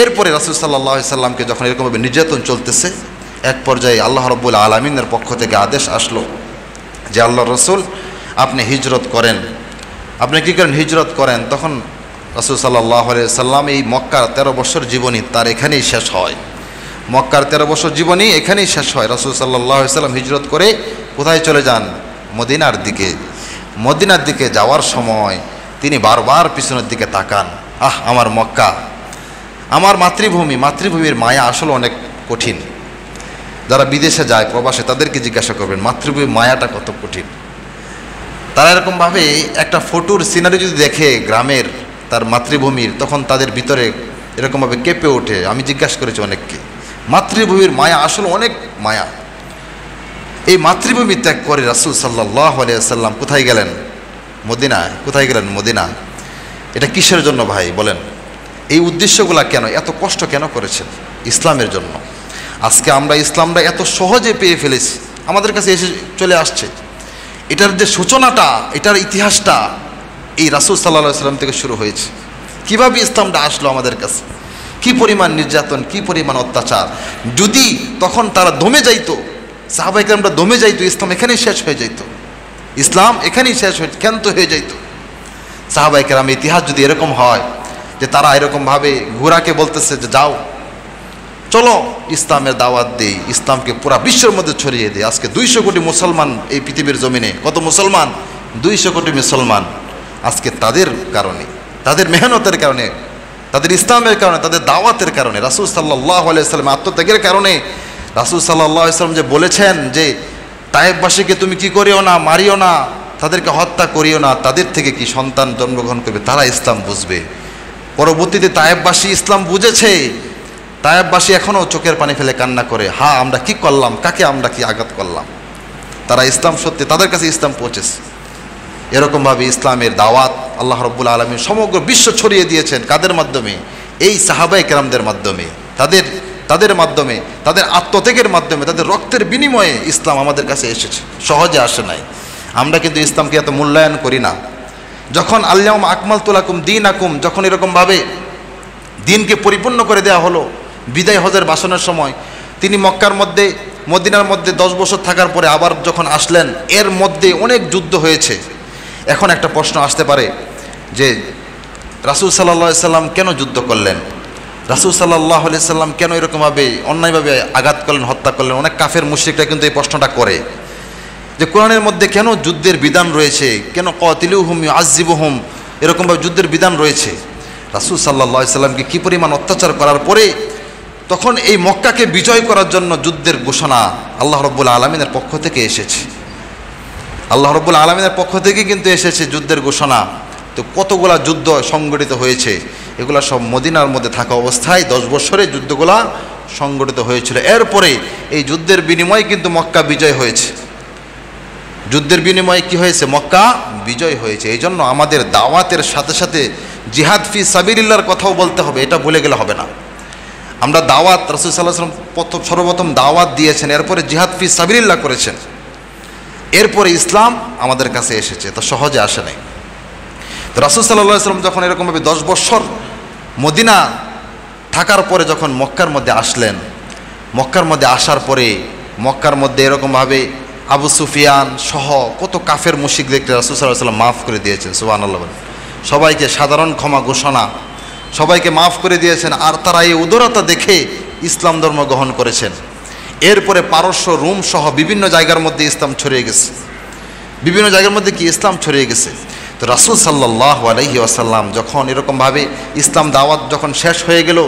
এরপরে রাসূল সাল্লাল্লাহু আলাইহি সাল্লামকে যখন এরকমভাবে নির্যাতন চলতেছে, এক পর্যায়ে আল্লাহ রাব্বুল আলামিনের পক্ষ থেকে আদেশ আসলো যে আল্লাহর রাসূল আপনি হিজরত করেন। আপনি কী করেন? হিজরত করেন। তখন রাসূল সাল্লাল্লাহু আলাইহি সাল্লাম এই মক্কার 13 বছর জীবনী তার এখানেই শেষ হয়। মক্কার 13 বছর জীবনী এখানেই শেষ হয়। রাসূল সাল্লাল্লাহু আলাইহি সাল্লাম হিজরত করে কোথায় চলে যান? মদিনার দিকে। মদিনার দিকে যাওয়ার সময় তিনি বারবার পিছনের দিকে তাকান। আমার মক্কা, আমার মাতৃভূমির মায়া আসলে অনেক কঠিন। যারা বিদেশে যায়, প্রবাসে, তাদেরকে জিজ্ঞাসা করবেন মাতৃভূমির মায়াটা কত কঠিন। তারা এরকমভাবে একটা ফটোর সিনারি যদি দেখে গ্রামের, তার মাতৃভূমির, তখন তাদের ভিতরে এরকমভাবে কেঁপে ওঠে। আমি জিজ্ঞাসা করেছি অনেককে, মাতৃভূমির মায়া আসলে অনেক মায়া। এই মাতৃভূমি ত্যাগ করে রাসূল সাল্লাল্লাহু আলাইহি ওয়াসাল্লাম কোথায় গেলেন? মদিনায়। কোথায় গেলেন? মদিনা। এটা কিসের জন্য ভাই বলেন? এই উদ্দেশ্যগুলা কেন, এত কষ্ট কেন করেছেন? ইসলামের জন্য। আজকে আমরা ইসলামটা এত সহজে পেয়ে ফেলেছি, আমাদের কাছে এসে চলে আসছে। এটার যে সূচনাটা, এটার ইতিহাসটা এই রাসূল সাল্লাল্লাহু আলাইহি ওয়াসাল্লাম থেকে শুরু হয়েছে। কিভাবে ইসলামটা আসলো আমাদের কাছে, কি পরিমাণ নির্যাতন, কি পরিমাণ অত্যাচার। যদি তখন তারা দমে যাইতো, সাহাবায়ে কেরামরা দমে যাইতো, ইসলাম এখানেই শেষ হয়ে যাইত। ইসলাম এখানেই শেষ হয়ে ক্ষান্ত হয়ে যাইত। সাহাবায়ে কেরাম ইতিহাস যদি এরকম হয় যে তারা এরকমভাবে ঘোড়াকে বলতেছে যে যাও, চলো ইসলামের দাওয়াত দেই, ইসলামকে পুরা বিশ্বের মধ্যে ছড়িয়ে দেয়। আজকে 200 কোটি মুসলমান এই পৃথিবীর জমিনে। কত মুসলমান? 200 কোটি মুসলমান। আজকে তাদের কারণে, তাদের মেহনতের কারণে, তাদের ইসলামের কারণে, তাদের দাওয়াতের কারণে, রাসূল সাল্লাল্লাহু আলাইহি ওয়াসাল্লাম আত্মত্যাগের কারণে রাসূল সাল্লাল্লাহু আলাইহি ওয়াসাল্লাম যে বলেছেন যে তায়েফবাসীকে তুমি কি করিও না, মারিও না, তাদেরকে হত্যা করিও না, তাদের থেকে কি সন্তান জন্মগ্রহণ করবে, তারা ইসলাম বুঝবে। পরবর্তীতে তায়েফবাসী ইসলাম বুঝেছে। তায়েফবাসী এখনও চোখের পানি ফেলে কান্না করে, আমরা কি করলাম, কাকে আমরা কি আঘাত করলাম। তারা ইসলাম সত্যি, তাদের কাছে ইসলাম পৌঁছেছে। এরকমভাবে ইসলামের দাওয়াত আল্লাহ রাব্বুল আলামিন সমগ্র বিশ্ব ছড়িয়ে দিয়েছেন। কাদের মাধ্যমে? এই সাহাবায়ে কেরামদের মাধ্যমে, তাদের মাধ্যমে, তাদের আত্মত্যাগের মাধ্যমে, তাদের রক্তের বিনিময়ে ইসলাম আমাদের কাছে এসেছে। সহজে আসে নাই। আমরা কিন্তু ইসলামকে এত মূল্যায়ন করি না। যখন আল-ইয়াউমা আকমালতু লাকুম দীনাকুম, যখন এরকমভাবে দিনকে পরিপূর্ণ করে দেওয়া হলো, বিদায় হজের ভাষণের সময় তিনি মদিনার মধ্যে 10 বছর থাকার পরে আবার যখন আসলেন, এর মধ্যে অনেক যুদ্ধ হয়েছে। এখন একটা প্রশ্ন আসতে পারে যে রাসূল সাল্লাল্লাহু আলাইহি সাল্লাম কেন যুদ্ধ করলেন? রাসূল সাল্লাল্লাহু আলাইহি সাল্লাম কেন এরকমভাবে অন্যায়ভাবে আঘাত করলেন, হত্যা করলেন? অনেক কাফের মুশরিকরা কিন্তু এই প্রশ্নটা করে যে কোরআনের মধ্যে কেন যুদ্ধের বিধান রয়েছে, কেন কাতিলুহুম ইউআযিবুহুম, এরকমভাবে যুদ্ধের বিধান রয়েছে। রাসূল সাল্লাল্লাহু আলাইহি সাল্লামকে কী পরিমাণ অত্যাচার করার পরে তখন এই মক্কাকে বিজয় করার জন্য যুদ্ধের ঘোষণা আল্লাহ রাব্বুল আলামিনের পক্ষ থেকে এসেছে। আল্লাহ রাব্বুল আলামিনের পক্ষ থেকে কিন্তু এসেছে যুদ্ধের ঘোষণা। তো কতগুলা যুদ্ধ সংগঠিত হয়েছে, এগুলা সব মদিনার মধ্যে থাকা অবস্থায় 10 বছরে যুদ্ধগুলা সংগঠিত হয়েছিল। এরপরে এই যুদ্ধের বিনিময়ে কিন্তু মক্কা বিজয় হয়েছে। যুদ্ধের বিনিময়ে কি হয়েছে? মক্কা বিজয় হয়েছে। এই জন্য আমাদের দাওয়াতের সাথে সাথে জিহাদ ফি সাবিলিল্লাহর কথাও বলতে হবে, এটা ভুলে গেলে হবে না। আমরা দাওয়াত, রাসূল সাল্লাল্লাহু আলাইহি ওয়াসাল্লাম সর্বপ্রথম দাওয়াত দিয়েছেন, এরপরে জিহাদ ফি সাবিলিল্লাহ করেছেন, এরপরে ইসলাম আমাদের কাছে এসেছে। তা সহজে আসে নাই। তো রাসূল সাল্লাল্লাহু আলাইহি ওয়াসাল্লাম যখন এরকমভাবে 10 বছর মদিনা থাকার পরে যখন মক্কার মধ্যে আসলেন, মক্কার মধ্যে আসার পরে মক্কার মধ্যে এরকমভাবে আবু সুফিয়ান সহ কত কাফের মুশরিকদেরকে রাসূল সাল্লাল্লাহু আলাইহি ওয়াসাল্লাম মাফ করে দিয়েছেন। সুবহানাল্লাহ। সবাইকে সাধারণ ক্ষমা ঘোষণা, সবাইকে মাফ করে দিয়েছেন। আর তারা এই উদারতা দেখে ইসলাম ধর্ম গ্রহণ করেছেন। এরপরে পারস্য, রোম সহ বিভিন্ন জায়গার মধ্যে ইসলাম ছড়িয়ে গেছে। বিভিন্ন জায়গার মধ্যে কি ইসলাম ছড়িয়ে গেছে। তো রাসূল সাল্লাল্লাহু আলাইহি ওয়াসাল্লাম যখন এরকমভাবে ইসলাম দাওয়াত যখন শেষ হয়ে গেল,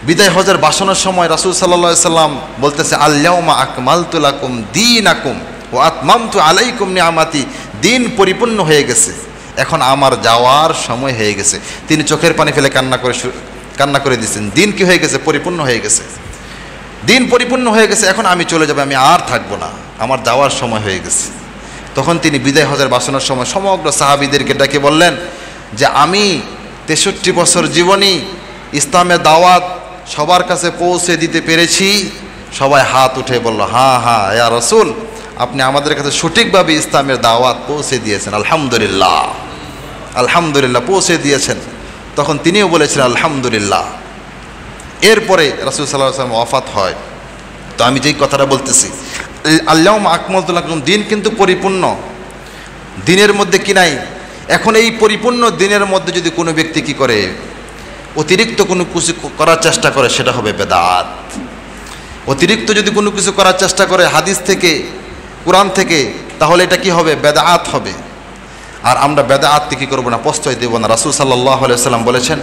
বিদায় হজের ভাষণের সময় রাসূল সাল্লাল্লাহু আলাইহি ওয়াসাল্লাম বলতেছে, আল-ইয়াউমা আকমালতু লাকুম দীনাকুম ওয়া আতমামতু আলাইকুম নিআমাতি, দিন পরিপূর্ণ হয়ে গেছে, এখন আমার যাওয়ার সময় হয়ে গেছে। তিনি চোখের পানি ফেলে কান্না করে দিয়েছেন। দিন কি হয়ে গেছে? পরিপূর্ণ হয়ে গেছে। দিন পরিপূর্ণ হয়ে গেছে, এখন আমি চলে যাব, আমি আর থাকবো না, আমার যাওয়ার সময় হয়ে গেছে। তখন তিনি বিদায় হজের ভাষণের সময় সমগ্র সাহাবীদেরকে ডেকে বললেন যে আমি 63 বছর জীবনী ইসলামের দাওয়াত সবার কাছে পৌঁছে দিতে পেরেছি। সবাই হাত উঠে বলল, হ্যাঁ হ্যাঁ ইয়া রাসূল, আপনি আমাদের কাছে সঠিকভাবে ইসলামের দাওয়াত পৌঁছে দিয়েছেন, আলহামদুলিল্লাহ, আলহামদুলিল্লাহ পৌঁছে দিয়েছেন। তখন তিনিও বলেছেন আলহামদুলিল্লাহ। এরপরে রাসূল সাল্লাল্লাহু আলাইহি ওয়াসাল্লাম ওয়াফাত হয়। তো আমি যেই কথাটা বলতেছি, আল-ইয়াউমা আকমালতু লাকুম, দিন কিন্তু পরিপূর্ণ, দিনের মধ্যে কি নাই? এখন এই পরিপূর্ণ দিনের মধ্যে যদি কোনো ব্যক্তি কি করে, অতিরিক্ত কোনো কিছু করার চেষ্টা করে, সেটা হবে বেদাত। অতিরিক্ত যদি কোনো কিছু করার চেষ্টা করে হাদিস থেকে, কোরআন থেকে, তাহলে এটা কি হবে? বেদাত হবে। আর আমরা বেদাতকে কি করবো না? প্রশ্রয় দেব না। রাসূল সাল্লাল্লাহু আলাইহি ওয়াসাল্লাম বলেছেন,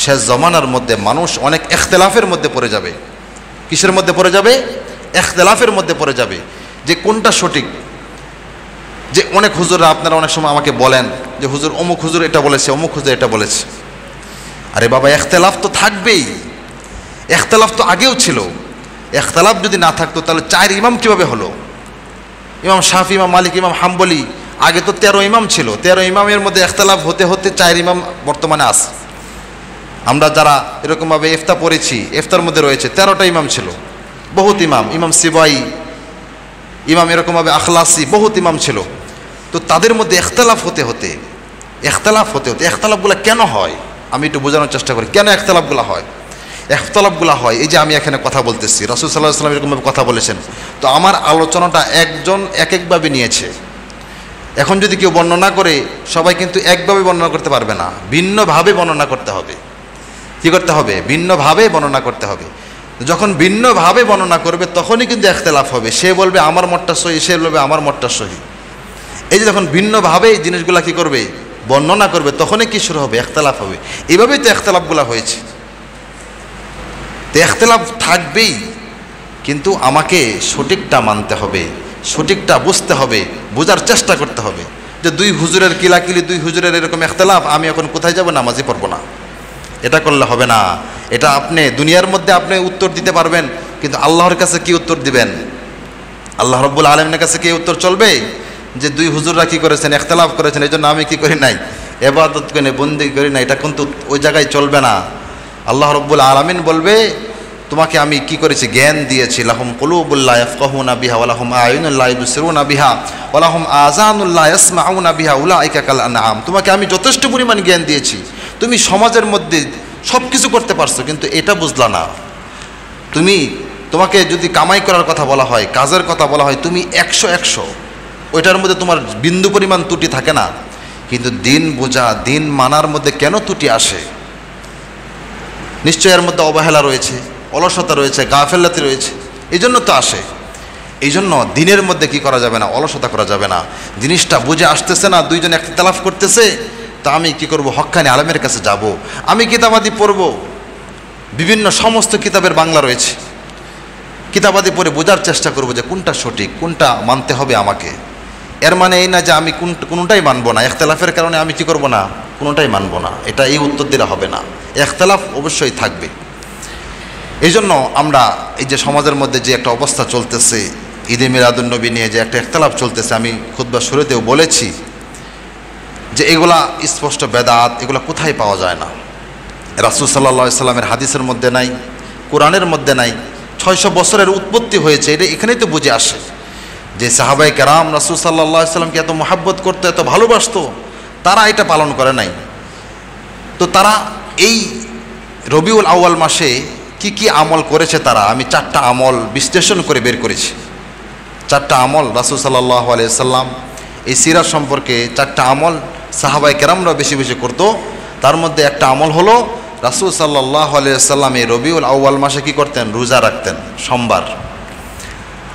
শেষ জমানার মধ্যে মানুষ অনেক ইখতিলাফের মধ্যে পড়ে যাবে। কিসের মধ্যে পড়ে যাবে? ইখতিলাফের মধ্যে পড়ে যাবে, যে কোনটা সঠিক। যে অনেক হুজুররা, আপনারা অনেক সময় আমাকে বলেন যে হুজুর অমুক হুজুর এটা বলেছে, অমুক হুজুর এটা বলেছে। আরে বাবা, ইখতিলাফ তো থাকবেই, ইখতিলাফ তো আগেও ছিল। ইখতিলাফ যদি না থাকতো তাহলে 4 ইমাম কিভাবে হলো? ইমাম শাফি, ইমাম মালিক, ইমাম হাম্বলি, আগে তো 13 ইমাম ছিল। 13 ইমামের মধ্যে ইখতিলাফ হতে হতে 4 ইমাম বর্তমানে আছে। আমরা যারা এরকমভাবে ইফতা পড়েছি, ইফতার মধ্যে রয়েছে 13টা ইমাম ছিল, বহুত ইমাম, ইমাম সিবাই, ইমাম এরকমভাবে আখলাসি, বহুত ইমাম ছিল। তো তাদের মধ্যে ইখতিলাফ হতে হতে ইখতিলাফগুলো কেন হয়? আমি একটু বোঝানোর চেষ্টা করি কেন ইখতিলাফগুলো হয়। ইখতিলাফগুলো হয় এই যে আমি এখানে কথা বলতেছি, রাসূল সাল্লাল্লাহু আলাইহি ওয়াসাল্লাম এরকমভাবে কথা বলেছেন। তো আমার আলোচনাটা একজন এক একভাবে নিয়েছে। এখন যদি কেউ বর্ণনা করে, সবাই কিন্তু একভাবে বর্ণনা করতে পারবে না, ভিন্নভাবে বর্ণনা করতে হবে। কী করতে হবে? ভিন্নভাবে বর্ণনা করতে হবে। যখন ভিন্নভাবে বর্ণনা করবে তখনই কিন্তু ইখতিলাফ হবে। সে বলবে আমার মতটা সহি, সে বলবে আমার মতটা সহি। এই যে যখন ভিন্নভাবে এই জিনিসগুলা কী করবে? বর্ণনা করবে, তখনই কি শুরু হবে? ইখতিলাফ হবে। এইভাবেই তো ইখতিলাফগুলো হয়েছে। তো ইখতিলাফ থাকবেই, কিন্তু আমাকে সঠিকটা মানতে হবে, সঠিকটা বুঝতে হবে, বোঝার চেষ্টা করতে হবে। যে 2 হুজুরের কিলাকিলি, 2 হুজুরের এরকম ইখতিলাফ, আমি এখন কোথায় যাব? নামাজই পড়বো না। এটা করলে হবে না। এটা আপনি দুনিয়ার মধ্যে আপনি উত্তর দিতে পারবেন, কিন্তু আল্লাহর কাছে কি উত্তর দিবেন? আল্লাহ রাব্বুল আলামিনের কাছে কি উত্তর চলবে? যে 2 হুজুররা কি করেছেন? ইখতিলাফ করেছেন, এই জন্য আমি কি করি নাই? ইবাদত করি নাই, বন্দেগী করি নাই। এটা কিন্তু ওই জায়গায় চলবে না। আল্লাহ রাব্বুল আলামিন বলবে, তোমাকে আমি কি করেছি? জ্ঞান দিয়েছি। লাহুম কুলুবুল লা ইয়াফকাহুনা বিহা ওয়া লাহুম আয়ুনুন লা ইবসিরুনা বিহা ওয়া লাহুম আযানুন লা ইয়াসমাউনা বিহা উলাইকা কাল আনআম। তোমাকে আমি যথেষ্ট পরিমাণ জ্ঞান দিয়েছি, তুমি সমাজের মধ্যে সব কিছু করতে পারছো, কিন্তু এটা বুঝলা না। তোমাকে যদি কামাই করার কথা বলা হয়, কাজের কথা বলা হয়, তুমি 100 ওইটার মধ্যে তোমার বিন্দু পরিমাণ ত্রুটি থাকে না। কিন্তু দিন বোঝা, দিন মানার মধ্যে কেন ত্রুটি আসে? নিশ্চয় এর মধ্যে অবহেলা রয়েছে, অলসতা রয়েছে, গাফেলাতি রয়েছে, এই জন্য তো আসে। এই জন্য দিনের মধ্যে কি করা যাবে না? অলসতা করা যাবে না। জিনিসটা বুঝে আসতেছে না, দুইজন ইখতিলাফ করতেছে, তা আমি কি করব? হক্কানি আলেমের কাছে যাব, আমি কিতাবাদি পড়ব। বিভিন্ন সমস্ত কিতাবের বাংলা রয়েছে, কিতাবাদি পড়ে বোঝার চেষ্টা করব যে কোনটা সঠিক, কোনটা মানতে হবে আমাকে। এর মানে এই না যে আমি কোনোটাই মানব না, ইখতিলাফের কারণে আমি কি করব না? কোনোটাই মানব না। এটা এই উত্তর দিলে হবে না, ইখতিলাফ অবশ্যই থাকবে। এই জন্য আমরা এই যে সমাজের মধ্যে যে একটা অবস্থা চলতেছে, ঈদে মিলাদুন্নবী নিয়ে যে একটা ইখতিলাফ চলতেছে, আমি খুতবা শুরুতেও বলেছি যে এগুলা স্পষ্ট বেদাত, এগুলা কোথায় পাওয়া যায় না। রাসূল সাল্লাল্লাহু আলাইহি সাল্লামের হাদিসের মধ্যে নাই, কোরআনের মধ্যে নাই। 600 বছরের উৎপত্তি হয়েছে, এটা এখানেই তো বুঝে আসে যে সাহাবায়ে কেরাম রাসূল সাল্লাল্লাহু আলাইহি সাল্লামকে এত মহব্বত করতো, এত ভালোবাসতো, তারা এটা পালন করে নাই। তো তারা এই রবিউল আউয়াল মাসে কি কি আমল করেছে তারা, আমি 4টা আমল বিশ্লেষণ করে বের করেছি। 4টা আমল রাসূল সাল্লাল্লাহু আলাইহি সাল্লাম এই সিরাত সম্পর্কে 4টা আমল সাহাবায়ে কেরামরা বেশি বেশি করতো। তার মধ্যে একটা আমল হলো রাসূল সাল্লাল্লাহু আলাইহি সাল্লাম এই রবিউল আউয়াল মাসে কি করতেন? রোজা রাখতেন, সোমবার।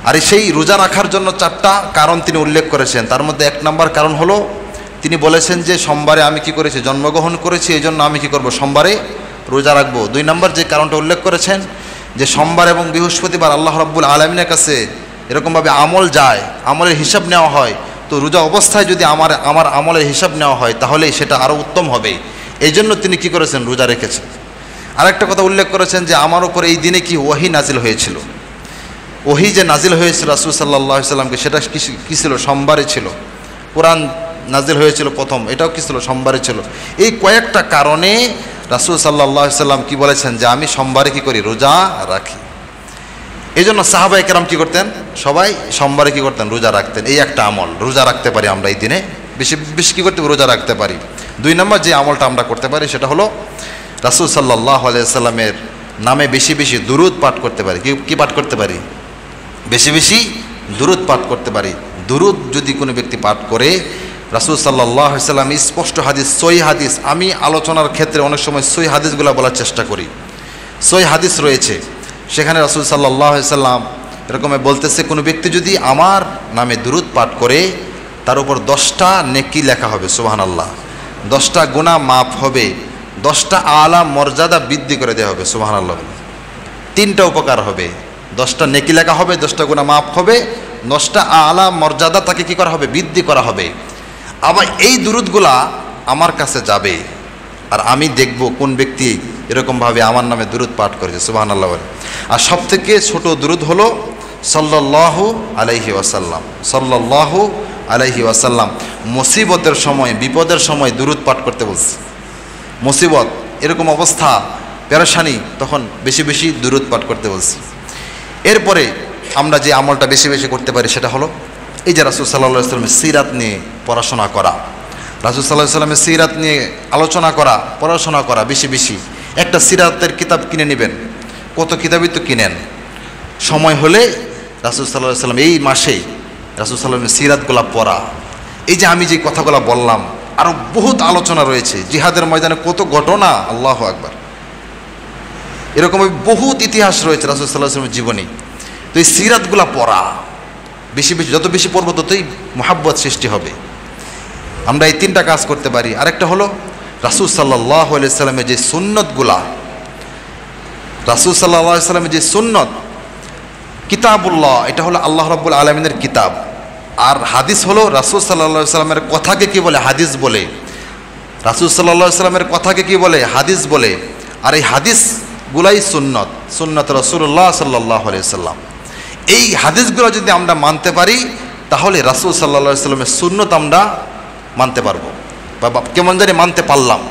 আর সেই রোজা রাখার জন্য 4টা কারণ তিনি উল্লেখ করেছেন। তার মধ্যে 1 নম্বর কারণ হলো তিনি বলেছেন যে সোমবারে আমি কি করেছি, জন্মগ্রহণ করেছি, এই জন্য আমি কি করব, সোমবারে রোজা রাখবো। 2 নম্বর যে কারণটা উল্লেখ করেছেন যে সোমবার এবং বৃহস্পতিবার আল্লাহ রাব্বুল আলামিনের কাছে এরকমভাবে আমল যায়, আমলের হিসাব নেওয়া হয়, তো রোজা অবস্থায় যদি আমার আমলের হিসাব নেওয়া হয় তাহলে সেটা আরও উত্তম হবে। এই জন্য তিনি কি করেছেন, রোজা রেখেছেন। আরেকটা কথা উল্লেখ করেছেন যে আমার উপর এই দিনে কি ওহী নাজিল হয়েছিল। ওহী যে নাজিল হয়েছিল রাসূল সাল্লাল্লাহু আলাইহি সাল্লামকে, সেটা কি ছিল, সোমবারে ছিল। কোরআন নাজিল হয়েছিল প্রথম, এটাও কি ছিল, সোমবারে ছিল। এই কয়েকটা কারণে রাসূল সাল্লাল্লাহু আলাইহি সাল্লাম কি বলেছেন যে আমি সোমবারে কি করি, রোজা রাখি। এই জন্য সাহাবায়ে কেরাম কি করতেন, সবাই সোমবারে কি করতেন, রোজা রাখতেন। এই একটা আমল রোজা রাখতে পারি আমরা এই দিনে, বেশি বেশি কী করতে, রোজা রাখতে পারি। 2 নম্বর যে আমলটা আমরা করতে পারি সেটা হলো রাসূল সাল্লাল্লাহু আলাইহি সাল্লামের নামে বেশি বেশি দুরূদ পাঠ করতে পারি। কি পাঠ করতে পারি, বেশি বেশি দুরূদ পাঠ করতে পারি। দুরূদ যদি কোনো ব্যক্তি পাঠ করে, রাসূল সাল্লাল্লাহু আলাইহি সাল্লাম স্পষ্ট হাদিস, সহিহ হাদিস, আমি আলোচনার ক্ষেত্রে অনেক সময় সহিহ হাদিসগুলো বলার চেষ্টা করি। সহিহ হাদিস রয়েছে, সেখানে রাসূল সাল্লাল্লাহু আলাইহি সাল্লাম এরকম বলতেছে, কোনো ব্যক্তি যদি আমার নামে দুরূদ পাঠ করে তার উপর 10টা নেকি লেখা হবে, সুবহানাল্লাহ, 10টা গুনাহ মাফ হবে, 10টা আলা মর্যাদা বৃদ্ধি করে দেওয়া হবে, সুবহানাল্লাহ। 3টা উপকার হবে, 10টা নেকি লেখা হবে, 10টা গুনাহ মাফ হবে, 10টা আলা মর্যাদা তাকে কি করা হবে, বৃদ্ধি করা হবে। আবার এই দুরূদগুলা আমার কাছে যাবে আর আমি দেখব কোন ব্যক্তি এরকমভাবে আমার নামে দুরূদ পাঠ করেছে, সুবহানাল্লাহ। আর সবথেকে ছোট দুরূদ হলো সাল্লাল্লাহু আলাইহি ওয়াসাল্লাম, সাল্লাল্লাহু আলাইহি ওয়াসাল্লাম। মুসিবতের সময়, বিপদের সময় দুরূদ পাঠ করতে বলছে। মুসিবত, এরকম অবস্থা, পেরেশানি, তখন বেশি বেশি দুরূদ পাঠ করতে বলছি। এরপরে আমরা যে আমলটা বেশি বেশি করতে পারি সেটা হলো এই যে রাসূল সাল্লাল্লাহু আলাইহি ওয়াসাল্লামের সিরাত নিয়ে পড়াশোনা করা, রাসূল সাল্লাল্লাহু আলাইহি ওয়াসাল্লামের সিরাত নিয়ে আলোচনা করা, পড়াশোনা করা বেশি বেশি। একটা সিরাতের কিতাব কিনে নেবেন, কত কিতাবই তো কিনেন, সময় হলে রাসূল সাল্লাল্লাহু আলাইহি ওয়াসাল্লাম এই মাসেই রাসূল সাল্লাল্লাহু আলাইহি ওয়াসাল্লামের সিরাতগুলো পড়া। এই যে আমি যে কথাগুলো বললাম, আরও বহুত আলোচনা রয়েছে, জিহাদের ময়দানে কত ঘটনা, আল্লাহু আকবার, এরকম বহুত ইতিহাস রয়েছে রাসূল সাল্লাল্লাহু আলাইহি ওয়াসাল্লামের জীবনী। তো এই সিরাতগুলো পড়া বেশি বেশি, যত বেশি পড়বো ততই মুহাব্বত সৃষ্টি হবে। আমরা এই 3টা কাজ করতে পারি। আরেকটা হলো রাসূল সাল্লাল্লাহু আলাইহি ওয়াসাল্লামের যে সুন্নতগুলা, রাসূল সাল্লাল্লাহু আলাইহি ওয়াসাল্লামের যে সুন্নত, কিতাবুল্লাহ, এটা হলো আল্লাহ রাব্বুল আলামিনের কিতাব। আর হাদিস হলো রাসূল সাল্লাল্লাহু আলাইহি ওয়াসাল্লামের কথাকে কি বলে, হাদিস বলে। রাসূল সাল্লাল্লাহু আলাইহি ওয়াসাল্লামের কথাকে কি বলে, হাদিস বলে। আর এই হাদিসগুলাই সুন্নত, সুন্নত রাসূলুল্লাহ সাল্লাল্লাহু আলাইহি ওয়াসাল্লাম। এই হাদিসগুলো যদি আমরা মানতে পারি তাহলে রাসূল সাল্লাল্লাহু আলাইহি ওয়াসাল্লামের সুন্নত আমরা মানতে পারবো, বা কেমন জানি মানতে পারলাম।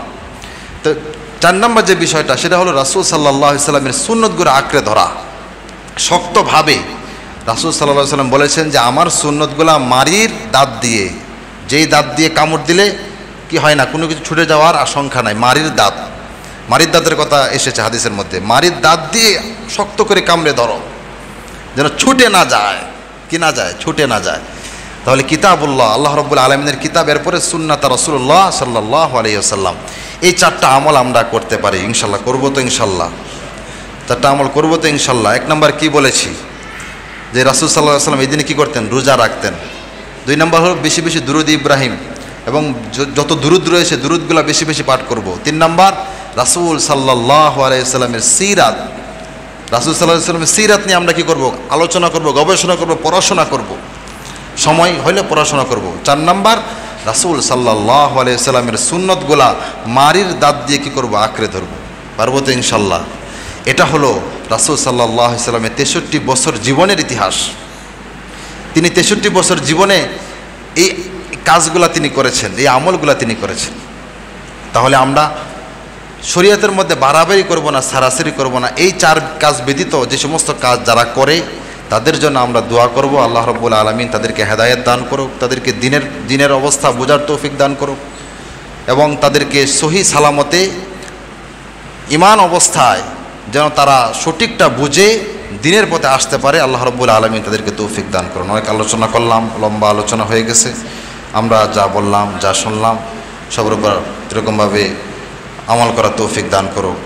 তো 4 নম্বর যে বিষয়টা সেটা হলো রাসূল সাল্লাল্লাহু আলাইহি ওয়াসাল্লামের সুন্নতগুলো আঁকড়ে ধরা শক্তভাবে। রাসূল সাল্লাল্লাহু আলাইহি ওয়াসাল্লাম বলেছেন যে আমার সুন্নতগুলা মারির দাঁত দিয়ে, যেই দাঁত দিয়ে কামড় দিলে কি হয় না, কোনো কিছু ছুটে যাওয়ার আশঙ্কা নাই, মারির দাঁত, মারির দাঁতের কথা এসেছে হাদিসের মধ্যে। মারির দাঁত দিয়ে শক্ত করে কামড়ে ধরো, যেন ছুটে না যায়, কি না যায়, ছুটে না যায়। তাহলে কিতাবুল্লাহ, আল্লাহ রাব্বুল আলামিনের কিতাব, এরপরে সুন্নাত রাসূলুল্লাহ সাল্লাল্লাহু আলাইহি ওয়াসাল্লাম। এই 4টা আমল আমরা করতে পারি ইনশাল্লাহ। করবো তো ইনশাল্লাহ, 4টা আমল করবো তো ইনশাল্লাহ। 1 নম্বর কি বলেছি যে রাসূল সাল্লাল্লাহু আলাইহি ওয়াসাল্লাম এই দিনে কী করতেন, রোজা রাখতেন। 2 নম্বর হলো বেশি বেশি দুরূদ ইব্রাহিম, এবং যত দুরূদ রয়েছে দুরূদগুলো বেশি বেশি পাঠ করব। 3 নম্বর রাসূল সাল্লাল্লাহু আলাইহি ওয়াসাল্লামের সিরাত, রাসূল সাল্লাল্লাহু আলাইহি ওয়াসাল্লামের সিরাত নিয়ে আমরা কি করব, আলোচনা করব, গবেষণা করব, পড়াশোনা করব, সময় হলে পড়াশোনা করব। 4 নম্বর রাসূল সাল্লাল্লাহু আলাইহি ওয়াসাল্লামের সুন্নতগুলা মারির দাঁত দিয়ে কি করব, আঁকড়ে ধরব। পারবো তো ইনশাল্লাহ। এটা হলো রাসূল সাল্লাল্লাহু আলাইহি ওয়াসাল্লামের 63 বছর জীবনের ইতিহাস। তিনি 63 বছর জীবনে এই কাজগুলা তিনি করেছেন, এই আমলগুলা তিনি করেছেন। তাহলে আমরা শরীয়তের মধ্যে বাড়াবাড়ি করব না, সারাসারি করব না। এই 4 কাজ ব্যতীত যে সমস্ত কাজ যারা করে তাদের জন্য আমরা দোয়া করব, আল্লাহ রাব্বুল আলামিন তাদেরকে হেদায়েত দান করুক, তাদেরকে দিনের অবস্থা বোঝার তৌফিক দান করুক, এবং তাদেরকে সহি সালামতে ঈমান অবস্থায় যেন তারা সঠিকটা বুঝে দিনের পথে আসতে পারে। আল্লাহ রাব্বুল আলামিন তাদেরকে তৌফিক দান করুন। অনেক আলোচনা করলাম, লম্বা আলোচনা হয়ে গেছে। আমরা যা বললাম, যা শুনলাম, সবার উপর এরকমভাবে আমল করার তৌফিক দান করুক।